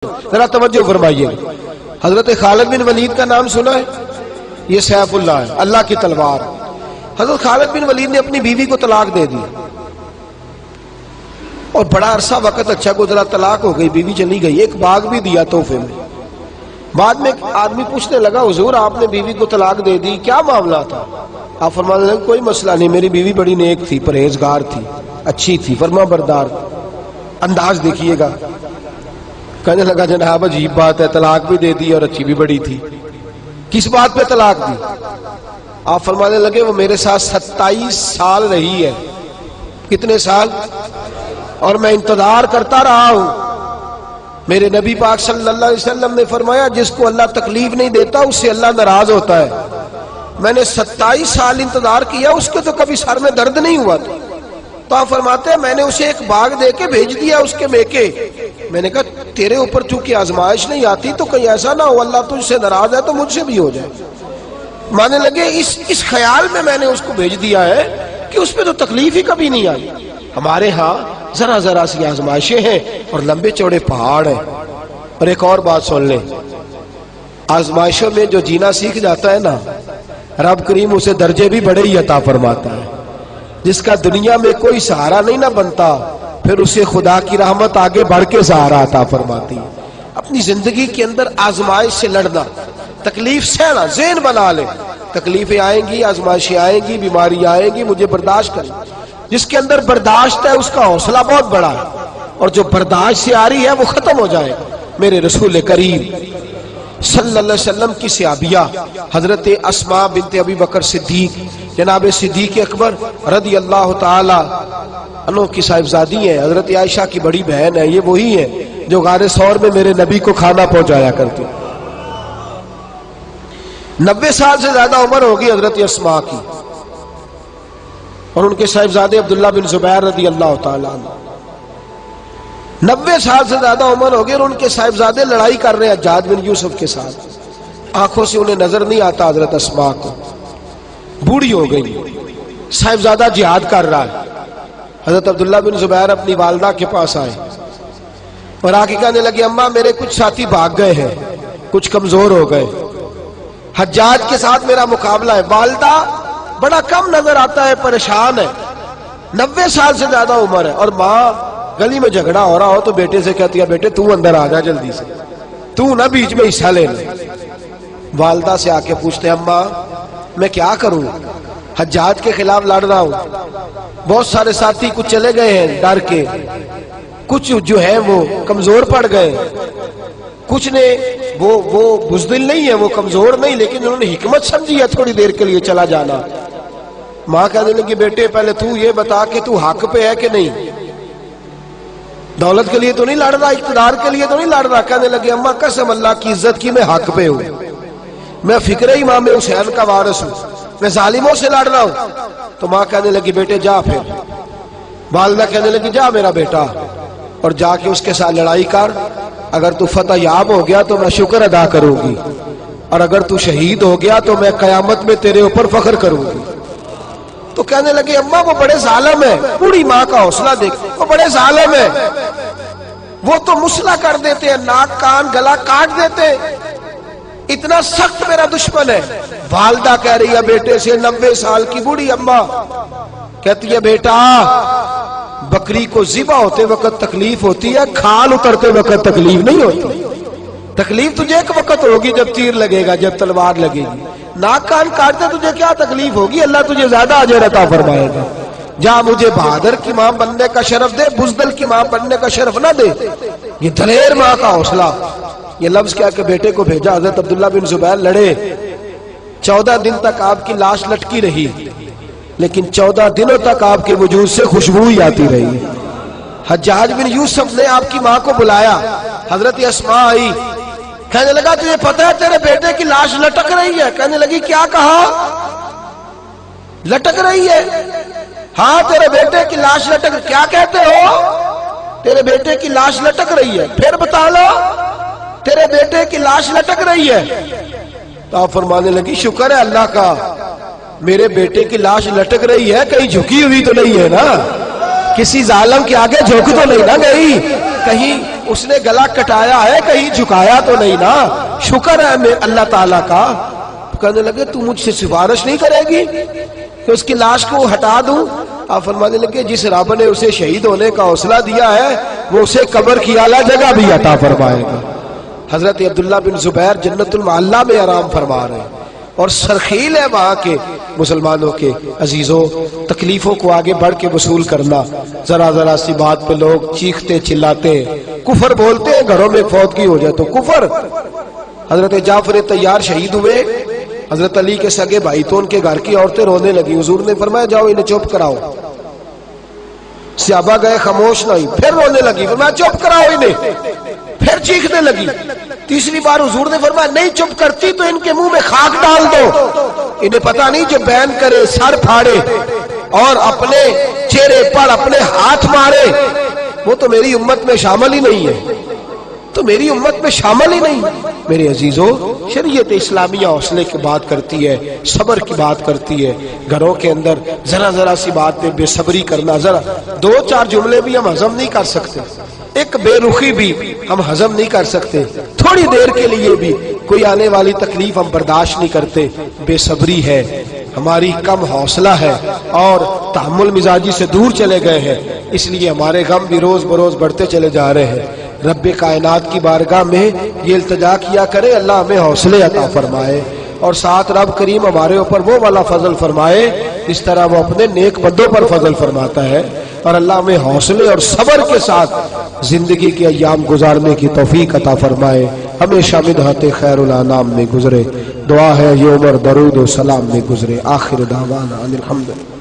ذرا توجہ فرمائیے. حضرت خالد بن ولید کا نام سنا ہے؟ یہ سیف اللہ ہے، اللہ کی تلوار. حضرت خالد بن ولید نے اپنی بیوی کو طلاق دے دی اور بڑا عرصہ وقت اچھا گزرا، طلاق ہو گئی، بیوی چلی گئی. ایک باغ بھی دیا تحفے میں. بعد میں ایک آدمی پوچھنے لگا، حضور آپ نے بیوی کو طلاق دے دی، کیا معاملہ تھا؟ آپ فرمانے لگے کوئی مسئلہ نہیں، میری بیوی بڑی نیک تھی، پرہیزگار تھی، اچھی تھی، فرما بردار. انداز دیکھیے گا. کہنے لگا جناب عجیب بات ہے، طلاق بھی دے دی اور اچھی بھی بڑی تھی، کس بات پہ طلاق دی؟ آپ فرمانے لگے وہ میرے ساتھ 27 سال رہی ہے. کتنے سال؟ اور میں انتظار کرتا رہا ہوں. میرے نبی پاک صلی اللہ علیہ وسلم نے فرمایا جس کو اللہ تکلیف نہیں دیتا اس سے اللہ ناراض ہوتا ہے. میں نے 27 سال انتظار کیا، اس کے تو کبھی سر میں درد نہیں ہوا تھا. تو آپ فرماتے ہیں میں نے اسے ایک باغ دے کے بھیج دیا اس کے میکے. میں نے کہا تیرے اوپر چونکہ آزمائش نہیں آتی تو کہیں ایسا نہ ہو اللہ تجھ سے ناراض ہے تو مجھ سے بھی ہو جائے. مانے لگے اس خیال میں نے اس کو بھیج دیا ہے کہ اس پہ تو تکلیف ہی کبھی نہیں آئی. ہمارے ہاں ذرا ذرا سی آزمائشیں ہیں اور لمبے چوڑے پہاڑ ہیں. اور ایک اور بات سن لیں، آزمائشوں میں جو جینا سیکھ جاتا ہے نا، رب کریم اسے درجے بھی بڑے ہی عطا فرماتا ہے. جس کا دنیا میں کوئی سہارا نہیں نہ بنتا پھر اسے خدا کی رحمت آگے بڑھ کے سہارا عطا فرماتی ہے. اپنی زندگی کے اندر آزمائش سے لڑنا، تکلیف سہنا، ذہن بنا لے تکلیفیں آئیں گی، آزمائشیں آئیں گی، بیماری آئیں گی، مجھے برداشت کرنا. جس کے اندر برداشت ہے اس کا حوصلہ بہت بڑا ہے، اور جو برداشت سے آ رہی ہے وہ ختم ہو جائے. میرے رسول کریم صلی اللہ علیہ وسلم کی صحابیہ حضرت اسماء بنت ابی بکر صدیق، جناب صدیق اکبر رضی اللہ تعالی عنہ کی صاحبزادی ہیں، حضرت عائشہ کی بڑی بہن ہے. یہ وہی ہیں جو غار ثور میں میرے نبی کو کھانا پہنچایا کرتی. 90 سال سے زیادہ عمر ہوگی حضرت اسماء کی، اور ان کے صاحبزادے عبداللہ بن زبیر رضی اللہ تعالی عنہ. 90 سال سے زیادہ عمر ہوگی اور ان کے صاحبزادے لڑائی کر رہے ہیں حجاج بن یوسف کے ساتھ. آنکھوں سے انہیں نظر نہیں آتا حضرت اسماء کو، بوڑھی ہو گئی. صاحبزادہ جہاد کر رہا ہے. حضرت عبداللہ بن زبیر اپنی والدہ کے پاس آئے اور آ کے کہنے لگے اماں میرے کچھ ساتھی بھاگ گئے ہیں، کچھ کمزور ہو گئے، حجاج کے ساتھ میرا مقابلہ ہے. والدہ بڑا کم نظر آتا ہے، پریشان ہے، 90 سال سے زیادہ عمر ہے. اور ماں گلی میں جھگڑا ہو رہا ہو تو بیٹے سے کہتی ہے بیٹے تو اندر آ جا جلدی سے، تو نہ بیچ میں حصہ لے لے. والدہ سے آ کے پوچھتے ہیں اماں میں کیا کروں، حجاج کے خلاف لڑ رہا ہوں، بہت سارے ساتھی کچھ چلے گئے ہیں ڈر کے، کچھ جو ہے وہ کمزور پڑ گئے، کچھ نے وہ بزدل نہیں ہے، وہ کمزور نہیں، لیکن انہوں نے حکمت سمجھی ہے تھوڑی دیر کے لیے چلا جانا. ماں کہنے لگی بیٹے پہلے تو یہ بتا کہ تو حق پہ ہے کہ نہیں، دولت کے لیے تو نہیں لڑ رہا، اقتدار کے لیے تو نہیں لڑ رہا. کہنے لگی اماں قسم اللہ کی عزت کی میں حق پہ ہوں، میں فکر امام حسین کا وارث ہوں، میں ظالموں سے لڑ رہا ہوں. تو ماں کہنے لگی بیٹے جا. پھر والدہ کہنے لگی جا میرا بیٹا اور جا کے اس کے ساتھ لڑائی کر، اگر تو فتح یاب ہو گیا تو میں شکر ادا کروں گی، اور اگر تو شہید ہو گیا تو میں قیامت میں تیرے اوپر فخر کروں گی. تو کہنے لگے اماں وہ بڑے ظالم ہے. بوڑھی ماں کا حوصلہ دیکھ، وہ بڑے ظالم ہے، وہ تو مسئلہ کر دیتے ہیں، ناک کان گلا کاٹ دیتے ہیں، اتنا سخت میرا دشمن ہے. والدہ کہہ رہی ہے بیٹے سے، 90 سال کی بوڑھی اماں کہتی ہے بیٹا بکری کو ذبح ہوتے وقت تکلیف ہوتی ہے، کھال اترتے وقت تکلیف نہیں ہوتی. تکلیف تجھے ایک وقت ہوگی جب تیر لگے گا، جب تلوار لگے گی. ناک کان کاٹتے تجھے کیا تکلیف ہوگی، اللہ تجھے زیادہ اجر عطا فرمائے گا. جا مجھے بہادر کی ماں بننے کا شرف دے، بزدل کی ماں بننے کا شرف نہ دے. یہ دلیر ماں کا حوصلہ. یہ لفظ کیا کہ بیٹے کو بھیجا. حضرت عبداللہ بن زبیر لڑے، 14 دن تک آپ کی لاش لٹکی رہی، لیکن 14 دنوں تک آپ کے وجود سے خوشبو ہی آتی رہی. حجاج بن یوسف نے آپ کی ماں کو بلایا، حضرت اسماء آئی، کہنے لگا تجھے پتہ ہے تیرے بیٹے کی لاش لٹک رہی ہے؟ کہنے لگی کیا کہا؟ لٹک رہی ہے؟ ہاں تیرے بیٹے کی لاش لٹک. کیا کہتے ہو؟ تیرے بیٹے کی لاش لٹک رہی ہے. پھر بتا لو. تیرے بیٹے کی لاش لٹک رہی ہے. تو آپ فرمانے لگی شکر ہے اللہ کا، میرے بیٹے کی لاش لٹک رہی ہے، کہیں جھکی ہوئی تو نہیں ہے نا، کسی ظالم کے آگے جھک تو نہیں نہ گئی، کہیں اس نے گلا کٹایا ہے کہیں جھکایا تو نہیں نا, شکر ہے میں اللہ تعالیٰ کا. کہنے لگے تو مجھ سے سفارش نہیں کرے گی کہ اس کی لاش کو ہٹا دوں؟ آپ فرمانے لگے جس رب نے اسے شہید ہونے کا حوصلہ دیا ہے وہ اسے قبر کی اعلیٰ جگہ بھی عطا فرمائے گا. حضرت عبداللہ بن زبیر جنت المعلیٰ میں آرام فرما رہے ہیں اور سرخیل ہے وہاں کے مسلمانوں کے. عزیزوں, تکلیفوں کو آگے بڑھ کے وصول کرنا, ذرا ذرا سی بات پہ لوگ چیختے چلاتے ہیں, کفر بولتے ہیں, گھروں میں فوتگی ہو جائے تو کفر. حضرت جعفر طیار شہید ہوئے, حضرت علی کے سگے بھائی تو ان کے گھر کی عورتیں رونے لگی. حضور نے فرمایا جاؤ انہیں چپ کراؤ. صحابہ گئے, خاموش نہیں, پھر رونے لگی. فرمایا چپ کراؤ انہیں, پھر چیخنے لگی. تیسری بار حضور نے فرمایا نہیں چپ کرتی تو ان کے منہ میں خاک ڈال دو. انہیں پتہ نہیں جو بین کرے, سر پھاڑے اور اپنے چہرے پر اپنے ہاتھ مارے وہ تو میری امت میں شامل ہی نہیں ہے, تو میری امت میں شامل ہی نہیں. میرے عزیزوں, شریعت اسلامیہ حوصلے کی بات کرتی ہے, صبر کی بات کرتی ہے. گھروں کے اندر ذرا ذرا سی بات پہ بے صبری کرنا, ذرا دو چار جملے بھی ہم ہضم نہیں کر سکتے, ایک بے رخی بھی ہم ہضم نہیں کر سکتے, تھوڑی دیر کے لیے بھی کوئی آنے والی تکلیف ہم برداشت نہیں کرتے. بے صبری ہے, ہماری کم حوصلہ ہے اور تحمل مزاجی سے دور چلے گئے ہیں, اس لیے ہمارے غم بھی روز بروز بڑھتے چلے جا رہے ہیں. رب کائنات کی بارگاہ میں یہ التجا کیا کرے اللہ ہمیں حوصلے عطا فرمائے اور ساتھ رب کریم ہمارے اوپر وہ والا فضل فرمائے اس طرح وہ اپنے نیک بندوں پر فضل فرماتا ہے. اور اللہ ہمیں حوصلے اور صبر کے ساتھ زندگی کے ایام گزارنے کی توفیق عطا فرمائے, ہمیشہ مدحت خیر الانام میں گزرے. دعا ہے یہ عمر درود و سلام میں گزرے. آخر دعوانا ان الحمدللہ.